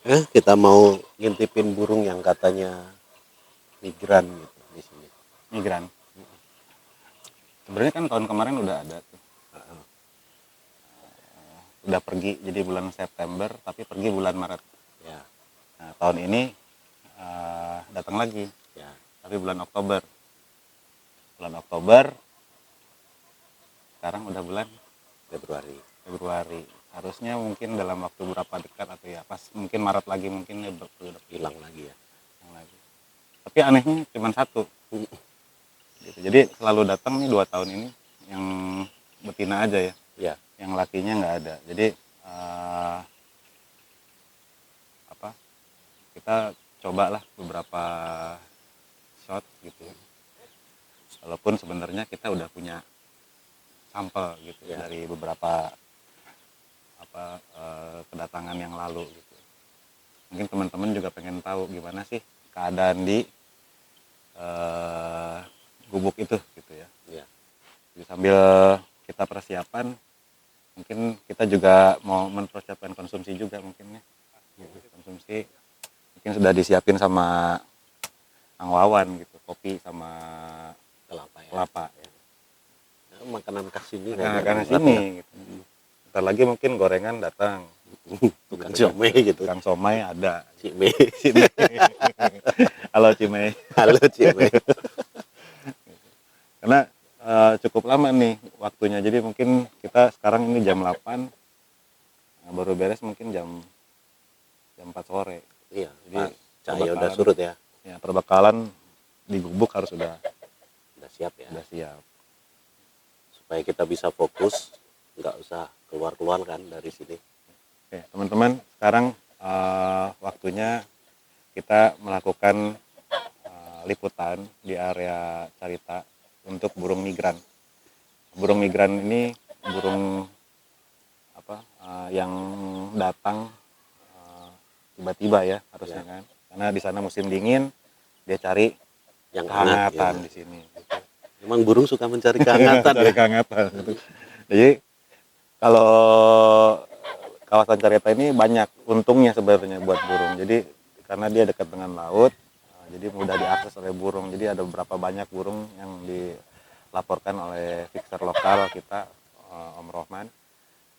Kita mau ngintipin burung yang katanya migran gitu di sini. Migran. Sebenarnya kan tahun kemarin udah ada tuh. Udah pergi jadi bulan September tapi pergi bulan Maret. Ya, Nah, tahun ini datang lagi ya, tapi bulan Oktober. Bulan Oktober sekarang udah bulan Februari. Februari. Harusnya mungkin dalam waktu berapa dekat atau ya pas mungkin Maret lagi mungkin ya udah Hilang lagi ya. lagi. Tapi anehnya cuma satu. Gitu. Jadi selalu datang nih 2 tahun ini yang betina aja ya. Ya, Yang lakinya nggak ada. Jadi apa? Kita cobalah beberapa shot gitu ya. Walaupun sebenarnya kita udah punya sampel gitu ya. dari beberapa kedatangan yang lalu gitu. Mungkin teman-teman juga pengen tahu gimana sih keadaan di gubuk itu gitu ya. Ya. Jadi sambil kita persiapan, mungkin kita juga mau mempersiapkan konsumsi juga mungkin ya. Konsumsi mungkin sudah disiapin sama Ang Wawan gitu, kopi sama Kelapa ya. kelapa ya. Nah, makanan khas ini Nah, kayaknya karena berat sini ya. gitu. Ntar lagi mungkin gorengan datang. Tukang Gitu. somai gitu. Tukang somai ada. Cime. Cime. Halo Cime. Halo Cime. Karena cukup lama nih waktunya. Jadi mungkin kita sekarang ini jam 8, baru beres mungkin jam 4 sore. Iya, Jadi Pak. Cahaya udah perbekalan- surut ya. Ya, perbekalan di gubuk harus udah Udah siap ya. siap. Supaya kita bisa fokus, nggak usah keluar-keluar kan dari sini. Oke, teman-teman, sekarang waktunya kita melakukan liputan di area Carita untuk burung migran. Burung migran ini burung yang datang tiba-tiba ya harusnya kan. Karena di sana musim dingin, dia cari Yang hangat kehangatan ya. di sini. Emang burung suka mencari kehangatan Cari ya. kehangatan gitu. Jadi kalau kawasan Carita ini banyak untungnya sebenarnya buat burung. Jadi karena dia dekat dengan laut, jadi mudah diakses oleh burung. Jadi ada beberapa banyak burung yang dilaporkan oleh fixer lokal kita, Om Rohman.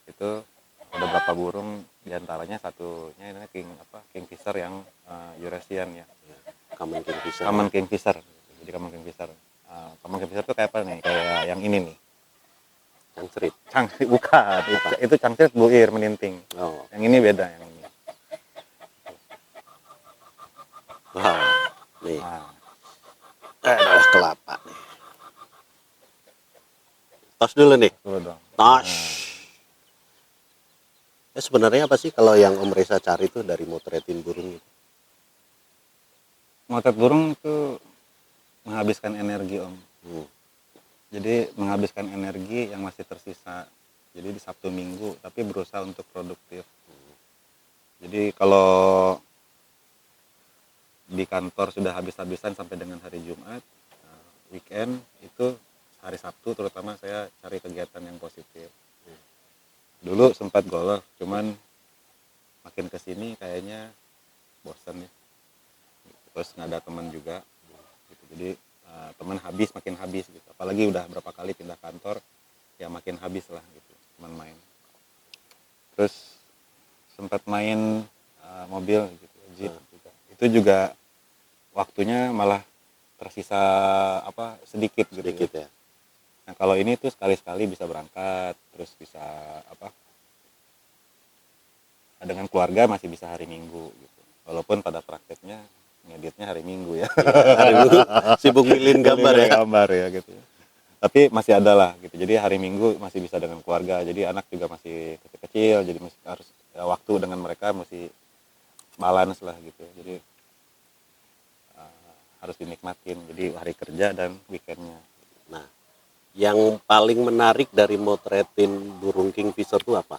Itu ada beberapa burung, diantaranya satunya ini kingfisher yang Eurasian ya. Common kingfisher. Common kingfisher. Jadi common kingfisher. Common kingfisher itu kayak apa nih? Kayak yang ini nih. Cangcerit. Cangkrik bukan. Itu cangkrik buir meninting. Oh. Yang ini beda yang ini. Wah, nih. Nah, Adalah kelapa nih. Tos dulu nih. dulu dong. Tos. Sebenarnya apa sih kalau yang Om Reza cari itu dari motretin burung itu? Motret burung itu menghabiskan energi Om. Jadi menghabiskan energi yang masih tersisa. Jadi di Sabtu Minggu, tapi berusaha untuk produktif. Jadi kalau di kantor sudah habis-habisan sampai dengan hari Jumat, weekend itu hari Sabtu terutama saya cari kegiatan yang positif. Dulu sempat golf, cuman makin kesini kayaknya bosan ya. Terus nggak ada teman juga. Gitu. Jadi teman makin habis gitu. Apalagi udah berapa kali pindah kantor, ya makin habis lah gitu teman main. Terus sempat main mobil gitu, Jeep juga. Itu juga waktunya malah tersisa sedikit gitu. Sedikit ya. Nah kalau ini tuh sekali-sekali bisa berangkat, terus bisa dengan keluarga masih bisa hari Minggu gitu. Walaupun pada prakteknya ngeditnya hari Minggu ya. Hari Minggu sibuk milihin gambar ya. Gambar ya gitu. Tapi masih ada lah gitu. Jadi hari Minggu masih bisa dengan keluarga. Jadi anak juga masih kecil-kecil. Jadi masih harus waktu dengan mereka mesti balance lah gitu. Jadi harus dinikmatin. Jadi hari kerja dan weekendnya. Nah, yang paling menarik dari motretin burung kingfisher itu apa?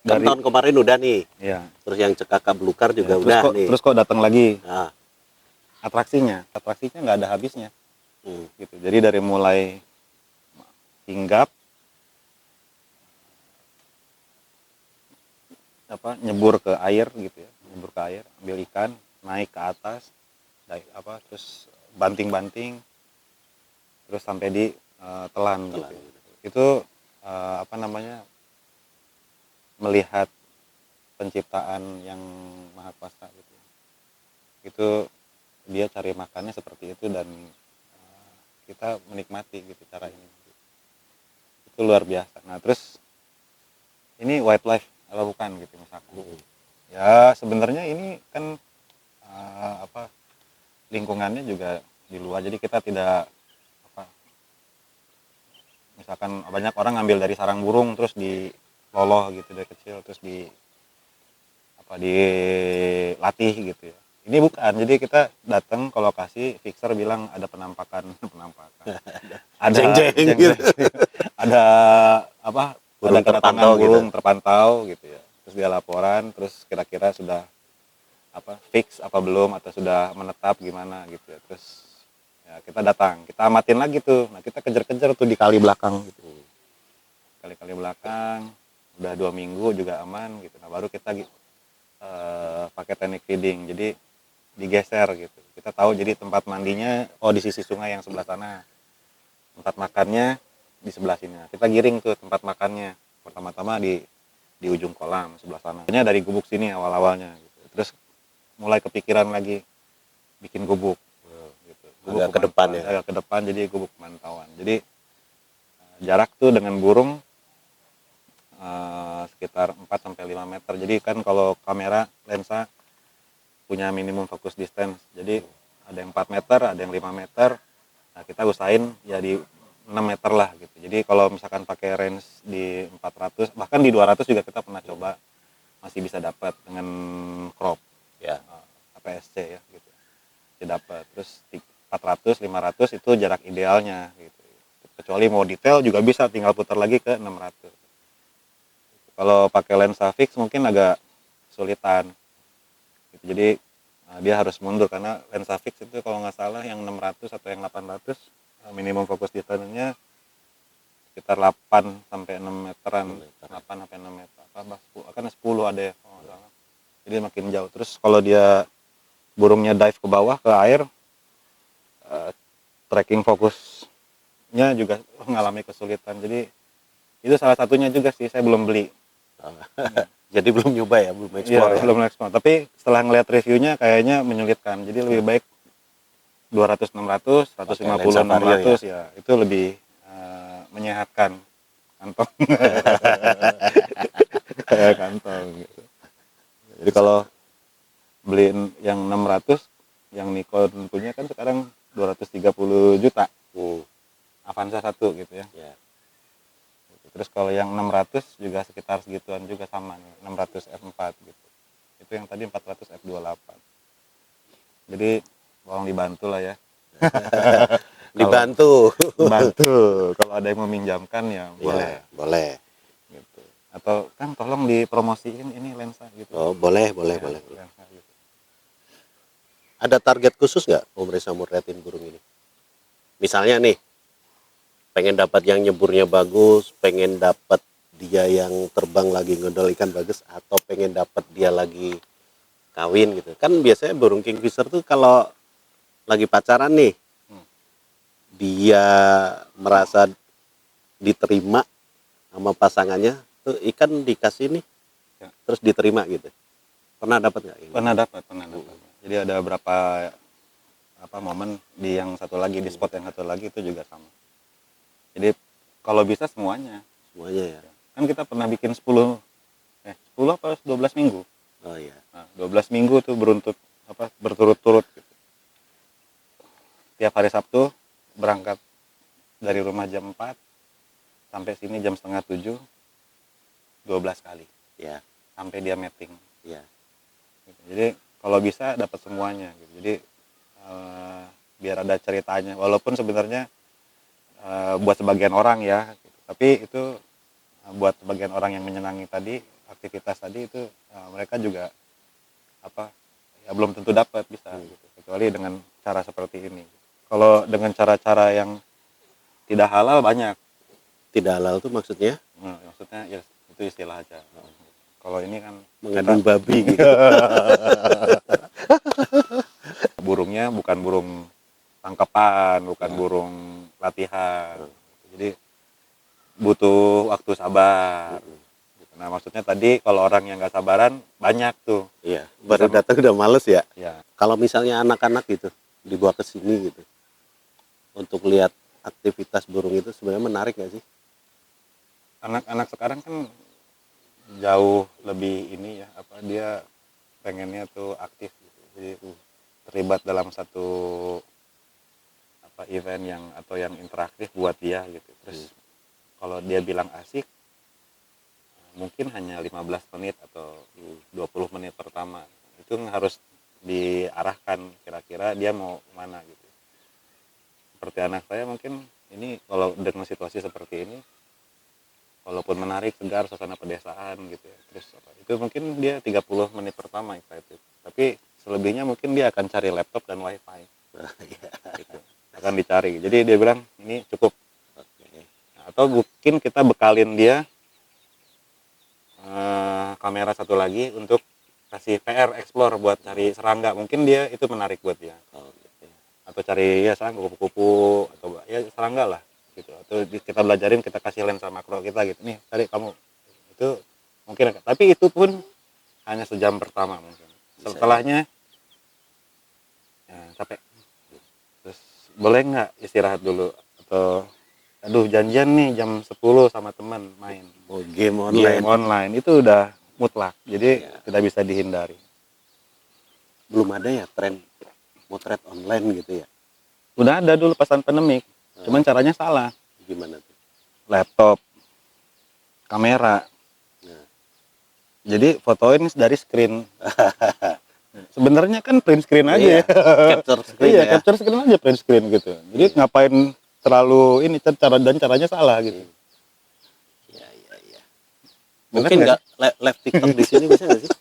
Kan tahun kemarin udah nih. Ya. Terus yang cekaka belukar juga Ya, udah nih. Terus kok datang lagi? Nah. Atraksinya nggak ada habisnya. Gitu. Jadi dari mulai hinggap, nyebur ke air gitu ya, nyebur ke air, ambil ikan, naik ke atas, terus banting-banting, terus sampai di telan gitu. Telan. Itu apa namanya, melihat penciptaan yang maha kuasa gitu. Itu dia cari makannya seperti itu, dan kita menikmati gitu cara ini. Itu luar biasa. Nah terus ini wildlife apa bukan gitu misalkan. Ya sebenarnya ini kan lingkungannya juga di luar, jadi kita tidak apa, misalkan banyak orang ngambil dari sarang burung terus diloloh gitu dari kecil, terus dilatih gitu ya. Ini bukan, jadi kita datang ke lokasi, fixer bilang ada penampakan ada Jeng-jeng jeng-jeng, gitu. ada apa, Burung ada kedatangan terpantau burung gitu. terpantau gitu ya, terus dia laporan, terus kira-kira sudah fix apa belum, atau sudah menetap gimana gitu ya. Terus ya kita datang, kita amatin lagi tuh, nah kita kejar-kejar tuh di kali belakang gitu, kali-kali belakang, udah 2 minggu juga aman gitu. Nah baru kita pakai teknik feeding, jadi digeser gitu, kita tahu jadi tempat mandinya di sisi sungai yang sebelah sana, tempat makannya di sebelah sini. Nah, kita giring tuh tempat makannya pertama-tama di ujung kolam sebelah sana, hanya dari gubuk sini awal-awalnya gitu. Terus mulai kepikiran lagi bikin gubuk gitu. Gubuk Agak ke depan ya. agak ke depan, jadi gubuk pemantauan. Jadi jarak tuh dengan burung sekitar 4-5 meter. Jadi kan kalau kamera lensa punya minimum focus distance, jadi ada yang 4 meter, ada yang 5 meter. Nah kita usahain ya di 6 meter lah gitu. Jadi kalau misalkan pakai range di 400, bahkan di 200 juga kita pernah coba, masih bisa dapat dengan crop Ya. APS-C ya gitu, bisa dapat. Terus 400 500 itu jarak idealnya gitu. Kecuali mau detail juga bisa, tinggal putar lagi ke 600. Kalau pakai lensa fix mungkin agak sulitan gitu. Jadi dia harus mundur, karena lensa fix itu kalau nggak salah yang 600 atau yang 800 minimum fokus distance-nya sekitar 8 sampai 6 meteran, 8 sampai 6 meter, akan 10 ada ya kalau nggak salah. Jadi makin jauh. Terus kalau dia burungnya dive ke bawah ke air, tracking fokusnya juga mengalami kesulitan. Jadi itu salah satunya juga sih, saya belum beli. Jadi belum nyoba ya, belum Iya, eksplor ya. belum ekspor. Tapi setelah ngeliat reviewnya kayaknya menyulitkan. Jadi lebih baik 200 600, 150 lensa vario 600 ya. Itu lebih menyehatkan kantong. Kantong gitu. Jadi kalau beliin yang 600, yang Nikon punya kan sekarang 230 juta. Avanza 1 gitu ya. Ya. Terus kalau yang 600 juga sekitar segituan juga sama nih, 600 f4 gitu. Itu yang tadi 400 f28. Jadi tolong dibantu lah ya. Dibantu. Bantu kalau ada yang meminjamkan ya boleh Ya, boleh. gitu. Atau kan tolong dipromosiin ini lensa gitu. Oh, boleh, boleh, Ya, boleh. lensa gitu. Ada target khusus nggak Om Reza motretin burung ini? Misalnya nih, pengen dapat yang nyeburnya bagus, pengen dapat dia yang terbang lagi ngedol ikan bagus, atau pengen dapat dia lagi kawin gitu. Kan biasanya burung kingfisher tuh kalau lagi pacaran nih, dia merasa diterima sama pasangannya, tuh ikan dikasih nih, Ya. terus diterima gitu. Pernah dapat nggak? Pernah dapat. Jadi ada berapa momen di yang satu lagi, di spot yang satu lagi itu juga sama. Jadi kalau bisa semuanya. Semuanya ya. Kan kita pernah bikin 10 apa 12 minggu. Oh iya. Nah, 12 minggu tuh berturut-turut gitu. Tiap hari Sabtu berangkat dari rumah jam 4 sampai sini jam setengah 7, 12 kali Ya. sampai dia mating Ya. gitu. Jadi kalau bisa dapat semuanya gitu. Jadi biar ada ceritanya, walaupun sebenarnya buat sebagian orang ya gitu. Tapi itu buat sebagian orang yang menyenangi tadi aktivitas tadi itu, mereka juga ya belum tentu dapat bisa gitu, kecuali dengan cara seperti ini. Kalau dengan cara-cara yang tidak halal banyak. Tidak halal tuh maksudnya? Maksudnya ya itu istilah aja. Kalau ini kan Mengandung babi gitu. burungnya bukan burung tangkapan, bukan Ya. burung latihan. Jadi butuh waktu sabar. Nah, maksudnya tadi kalau orang yang nggak sabaran banyak tuh. Iya, baru datang udah males ya. Ya, Kalau misalnya anak-anak gitu dibawa ke sini gitu untuk lihat aktivitas burung itu sebenarnya menarik gak sih? anak-anak sekarang kan jauh lebih ini ya, apa dia pengennya tuh aktif gitu. Jadi terlibat dalam satu apa event yang atau yang interaktif buat dia gitu. Terus kalau dia bilang asik, mungkin hanya 15 menit atau 20 menit pertama. Itu harus diarahkan kira-kira dia mau mana gitu. Seperti anak saya mungkin ini kalau dengan situasi seperti ini, walaupun menarik, segar, suasana pedesaan gitu ya. Terus apa, itu mungkin dia 30 menit pertama excited. Tapi selebihnya mungkin dia akan cari laptop dan wifi. Gitu. Akan dicari. Jadi dia bilang ini cukup. Nah, atau mungkin kita bekalin dia kamera satu lagi untuk kasih VR explore buat cari serangga. Mungkin dia itu menarik buat dia. Atau cari ya serangga kupu-kupu atau ya serangga lah gitu. Atau kita belajarin, kita kasih lensa makro kita gitu. Nih, tadi kamu itu mungkin, tapi itu pun hanya sejam pertama mungkin. Setelahnya ya, capek. Terus boleh nggak istirahat dulu atau aduh janjian nih jam 10 sama teman main. Oh, game online. Game online itu udah mutlak. Jadi Ya. tidak bisa dihindari. Belum ada ya tren motret online gitu ya. Udah ada dulu pas pandemik. Cuman caranya salah. Gimana tuh? Laptop, kamera. Nah. Jadi fotoin dari screen. Sebenarnya kan print screen aja Iya, ya. capture screen Iya, ya. capture screen aja print screen gitu. Jadi ngapain terlalu ini caranya salah gitu. Iya, iya, iya. Bener Mungkin nggak? nggak live TikTok di sini bisa nggak sih?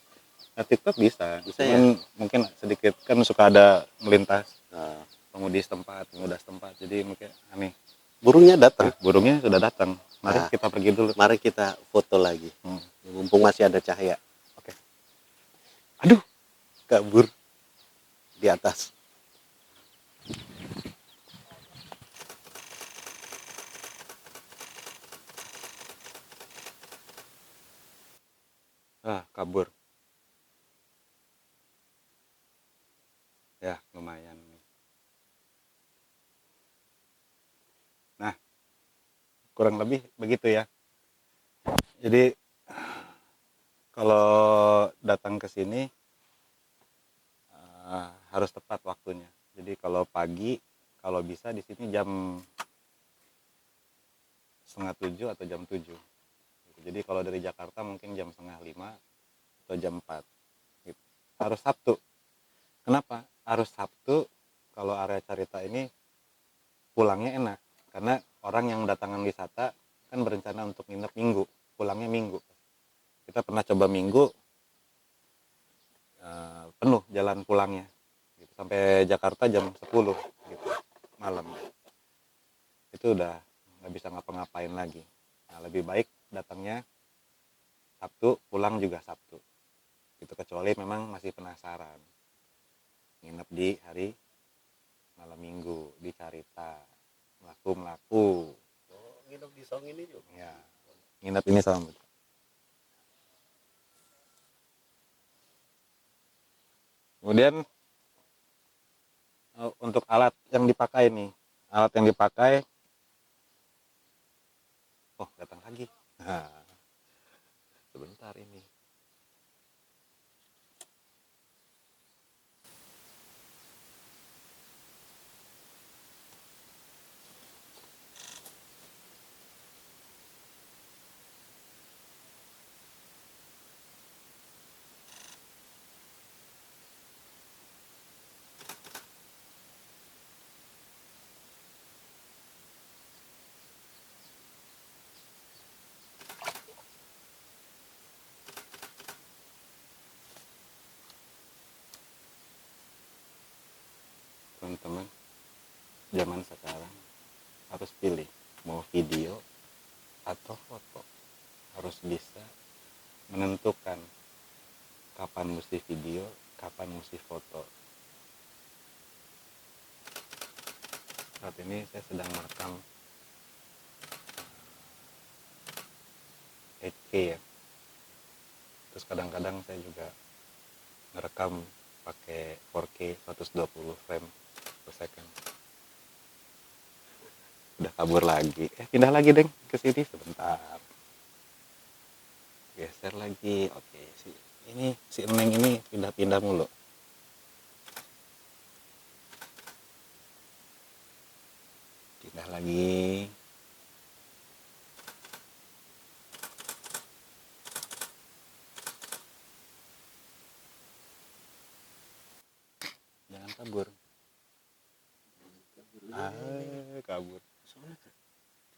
Nah, TikTok bisa. Bisa Cuman mungkin sedikit kan suka ada melintas Nah, pengemudi setempat, pemuda setempat. Jadi mungkin aneh. burungnya datang. Burungnya sudah datang. Mari Nah. kita pergi dulu. Mari kita foto lagi. Hmm. Mumpung masih ada cahaya. Oke. Aduh, kabur di atas. Kabur. Ya, lumayan. Nah, kurang lebih begitu ya. Jadi kalau datang ke sini harus tepat waktunya. Jadi kalau pagi, kalau bisa di sini jam 6:30 atau jam 7. Jadi kalau dari Jakarta mungkin jam 4:30 atau jam 4. Gitu. Harus Sabtu. Kenapa? Harus Sabtu kalau area Carita ini pulangnya enak. Karena orang yang mendatangkan wisata kan berencana untuk nginep Minggu, pulangnya Minggu. Kita pernah coba Minggu, penuh jalan pulangnya gitu. Sampai Jakarta jam 10 gitu, malam. Itu udah nggak bisa ngapa-ngapain lagi. Nah, lebih baik datangnya Sabtu, pulang juga Sabtu gitu, kecuali memang masih penasaran nginep di hari malam Minggu di Carita, melaku Oh, nginep di Song ini juga. ya, nginep ini sama. Kemudian untuk alat yang dipakai nih, oh datang lagi. Nah, sebentar ini. Teman-teman, zaman sekarang harus pilih mau video atau foto, harus bisa menentukan kapan mesti video, kapan mesti foto. Saat ini saya sedang merekam 8K ya. Terus kadang-kadang saya juga ngerekam pakai 4K 120 frame per second. Udah kabur lagi. Pindah lagi, Deng, ke sini sebentar. Geser lagi. Oke, si Eneng ini pindah-pindah mulu. Pindah lagi. Jangan kabur. Kabur.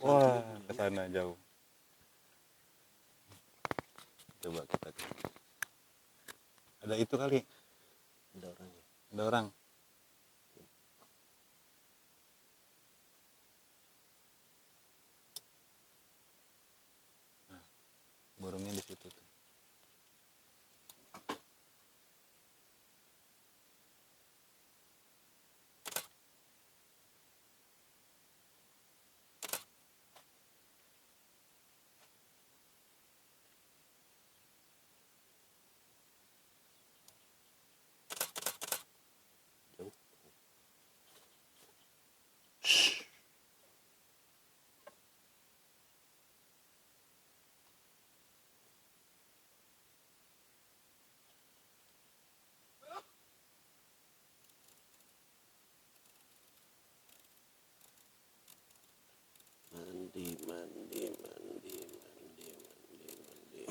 Wah, ke sana jauh. Coba kita cek. Ada itu kali. Ada orangnya. Ada orang. Nah, burungnya di situ tuh. Jauh. Mandi, mandi, mandi, mandi, mandi, mandi.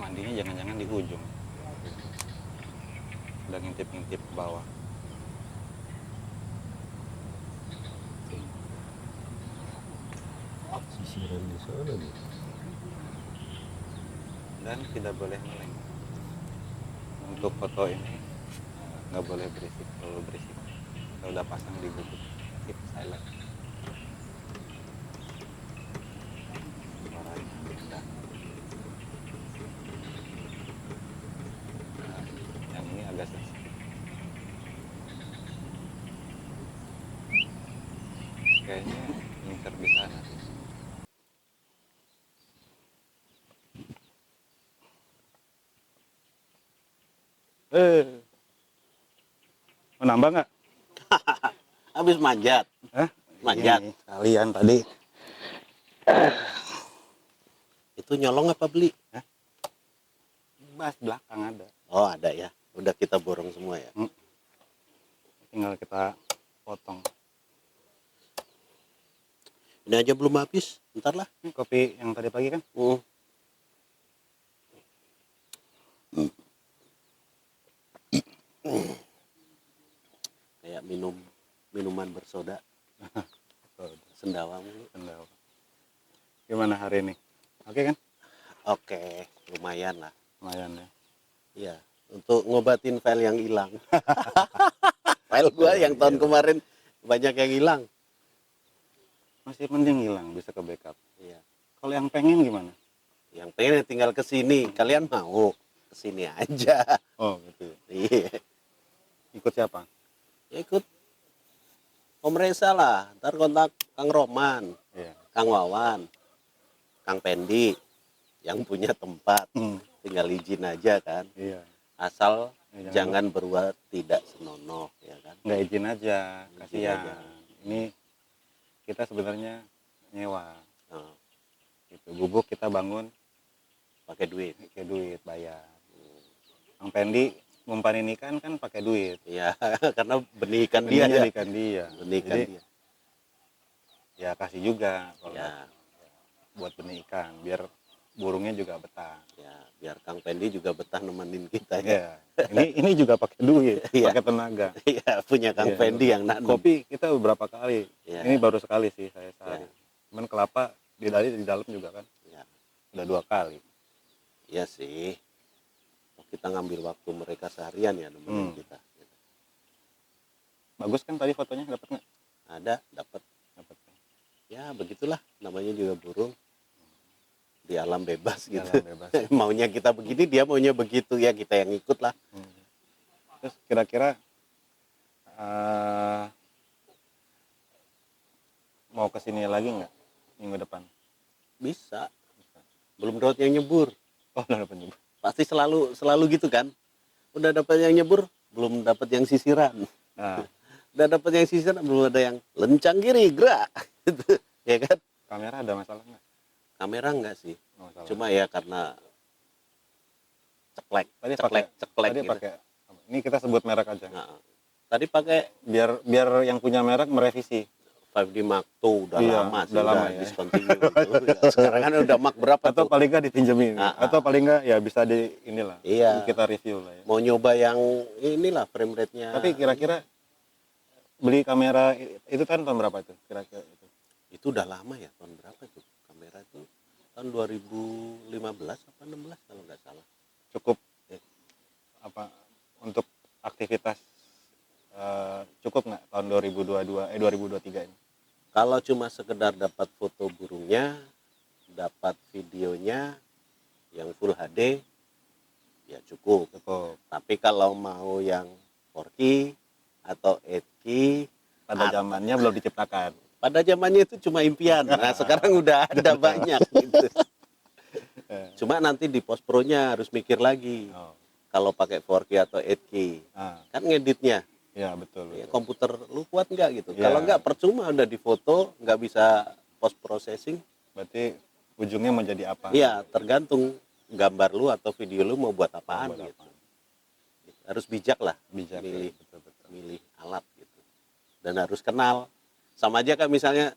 Mandinya jangan-jangan di ujung. Udah ngintip-ngintip ke bawah. Sisiran di sana nih. Dan tidak boleh meleng. Untuk foto ini nggak boleh berisik. Kalau berisik kita udah pasang di bubuk keep silent. Suaranya beda. Nah, yang ini agak sensitif. Kayaknya ngincer di sana. Mau nambah nggak? Habis manjat. Hah? Manjat. Ini, kalian tadi. Itu nyolong apa beli? Bas belakang ada. Oh, ada ya. Udah kita borong semua ya. Tinggal kita potong. Ini aja belum habis. Ntar lah. Ini kopi yang tadi pagi kan? Kayak minuman bersoda. Sendawa mulu. Sendawa. Gimana hari ini? Oke kan? Oke, lumayan lah. Lumayan ya. Iya, untuk ngobatin file yang hilang. File gua yang tahun kemarin banyak yang hilang. Masih mending hilang, bisa ke backup. Iya. Kalau yang pengen gimana? Yang pengen tinggal ke sini. Kalian mau ke sini aja. Oh gitu. Iya. Ikut siapa? Ya ikut Om Reza lah. Ntar kontak Kang Roman, Iya. Kang Wawan, Kang Pendi yang punya tempat. Hmm. Tinggal izin aja kan. Iya. Asal Ya, jangan berbuat tidak senonoh ya kan. nggak izin aja, Izin kasihan. aja. Ini kita sebenarnya nyewa. Nah, Gitu. Gubuk kita bangun pakai duit. pakai duit bayar. Kang Pendi ngumpanin ikan kan pakai duit. Iya, karena benih ikan dia Benihnya ya. di ikan dia. Benih ikan Jadi dia. ya kasih juga kalau Ya, buat benih ikan biar burungnya juga betah. ya, biar Kang Pendi juga betah nemenin kita ya. Ya, ini juga pakai duit, Iya. pakai tenaga. Iya, punya Kang Iya. Pendi yang nanam. Kopi kita beberapa kali. Iya. Ini baru sekali sih saya sehari. Iya. Cuman kelapa di dalam juga kan. Ya, Udah 2 kali. iya sih. Kita ngambil waktu mereka seharian ya nemenin kita. Bagus kan tadi fotonya, dapat nggak? Ada, dapat. Dapat. Ya, begitulah namanya juga burung. di alam bebas Di gitu. alam bebas. Maunya kita begini, dia maunya begitu, ya kita yang ikut lah. Terus kira-kira eh, mau kesini lagi nggak minggu depan? Bisa. Belum dapat yang nyebur. Oh, udah dapat juga. Pasti selalu gitu kan. Udah dapat yang nyebur, belum dapat yang sisiran. Nah, Udah dapat yang sisiran, belum ada yang lencang kiri gerak. Gitu. Ya kan? kamera ada masalah nggak? Kamera enggak sih. Nggak masalah. Cuma ya karena ceklek, Tadi ceklek tadi gitu. pakai. Ini kita sebut merek aja. Nah, tadi pakai Biar yang punya merek merevisi. 5D Mark II udah Iya, lama sih, udah lama udah ya. discontinue gitu. Ya, sekarang kan udah Mark berapa Atau tuh? paling nggak dipinjemin. Atau paling nggak ya bisa di inilah. Iya. Kita review lah ya. Mau nyoba yang inilah frame rate-nya. Tapi kira-kira beli kamera itu kan tahun berapa itu? Kira-kira itu. itu udah lama ya, tahun berapa itu? Kamera itu tahun 2015 apa 16 kalau nggak salah. Cukup apa untuk aktivitas cukup nggak tahun 2023 ini? Kalau cuma sekedar dapat foto burungnya, dapat videonya yang full HD, ya cukup. Cukup. Tapi kalau mau yang 4K atau 8K, Pada zamannya belum diciptakan. pada zamannya itu cuma impian. Nah sekarang udah ada banyak gitu. Cuma nanti di post pro-nya harus mikir lagi. Oh. Kalau pakai 4K atau 8K, Ah, kan ngeditnya, ya betul. ya betul. komputer lu kuat nggak gitu. Ya. Kalau nggak percuma udah difoto, nggak bisa post processing. Berarti ujungnya mau jadi apa? Iya, tergantung gambar lu atau video lu mau buat apaan Buat gitu. apa? Harus bijak lah Bijak. milih Ya. Betul. milih alat gitu. Dan harus kenal. Sama aja kan misalnya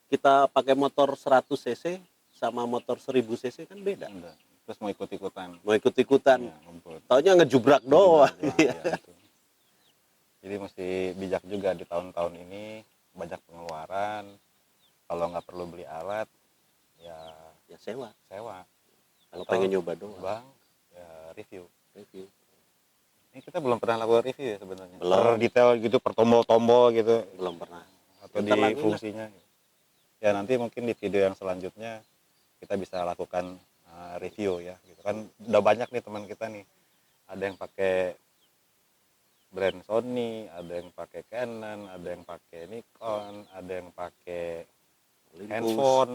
kita pakai motor 100 cc sama motor 1000 cc kan beda. Udah. Terus mau ikut-ikutan. Mau ikut-ikutan, Ya, ngumpul. taunya ngejubrak doang. Ya, betul. Jadi mesti bijak juga di tahun-tahun ini, banyak pengeluaran. Kalau nggak perlu beli alat, ya Ya sewa. sewa. Kalau Atau pengen nyoba doang, Bang, ya review. review. Ini kita belum pernah lakukan review ya sebenarnya. Belum. Per detail gitu, per tombol-tombol gitu, Belum pernah. atau di Bentar lagi lah. fungsinya. Ya nanti mungkin di video yang selanjutnya kita bisa lakukan review ya. Gitu kan udah banyak nih teman kita nih. Ada yang pakai brand Sony, ada yang pakai Canon, ada yang pakai Nikon, ada yang pakai Olympus. handphone.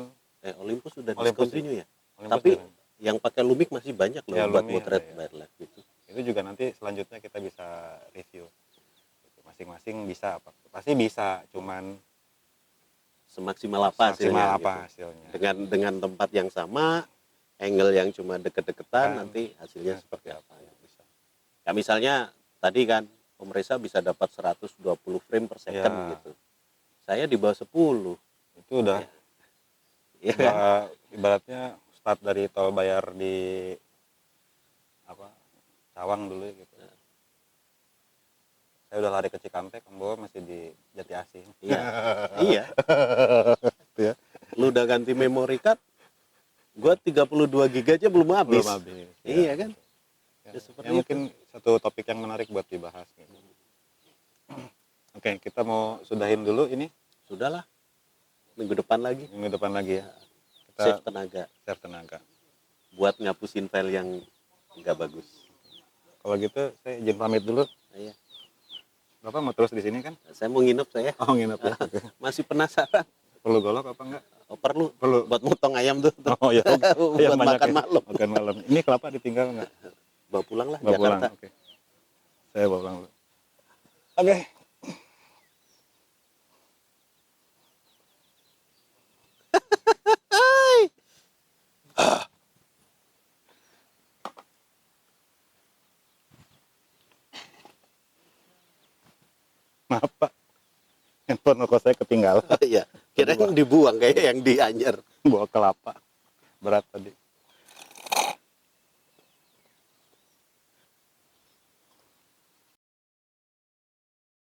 Olympus sudah Olympus discontinue ya. Olympus Tapi dan- yang pakai Lumix masih banyak loh Ya, buat Lumix motret ada ya. wireless gitu. itu juga nanti selanjutnya kita bisa review. Masing-masing bisa apa? Pasti bisa, cuman Semaksimal apa hasilnya? maksimal apa gitu. hasilnya. Dengan tempat yang sama, angle yang cuma deket-deketan, Kan. nanti hasilnya seperti apa? ya bisa. Ya misalnya tadi kan Om Reza bisa dapat 120 frame per second Ya. gitu. Saya di bawah 10. Itu udah Ya kan? ibaratnya start dari tol bayar di apa Cawang dulu gitu. Saya udah lari ke Cikampek, Om Bowo masih di Jati Asih. Iya. Iya. Ya. Lu udah ganti memory card, gua 32 GB aja belum habis. Belum habis. Iya kan? Ya, Ya, seperti ya mungkin satu topik yang menarik buat dibahas gitu. Oke, kita mau sudahin dulu ini Sudahlah. Minggu depan lagi. minggu depan lagi ya. Save Kita tenaga share tenaga. buat ngapusin file yang nggak bagus. Kalau gitu saya izin pamit dulu. Iya. Bapak mau terus di sini kan? Saya mau nginep saya. Oh, nginep ya. Oke. Masih penasaran. Perlu golok apa enggak? Oh, perlu. Perlu. Buat motong ayam tuh. Oh ya. Buat makan malam. Makan malam. Ini kelapa ditinggal enggak? Bawa pulang lah Bawa pulang. Jakarta. Oke. Saya bawa pulang dulu. Oke. Maaf Pak, handphone rokok saya ketinggalan. Iya. Kirain dibuang kayak yang di Anyer. Bawa kelapa, berat tadi.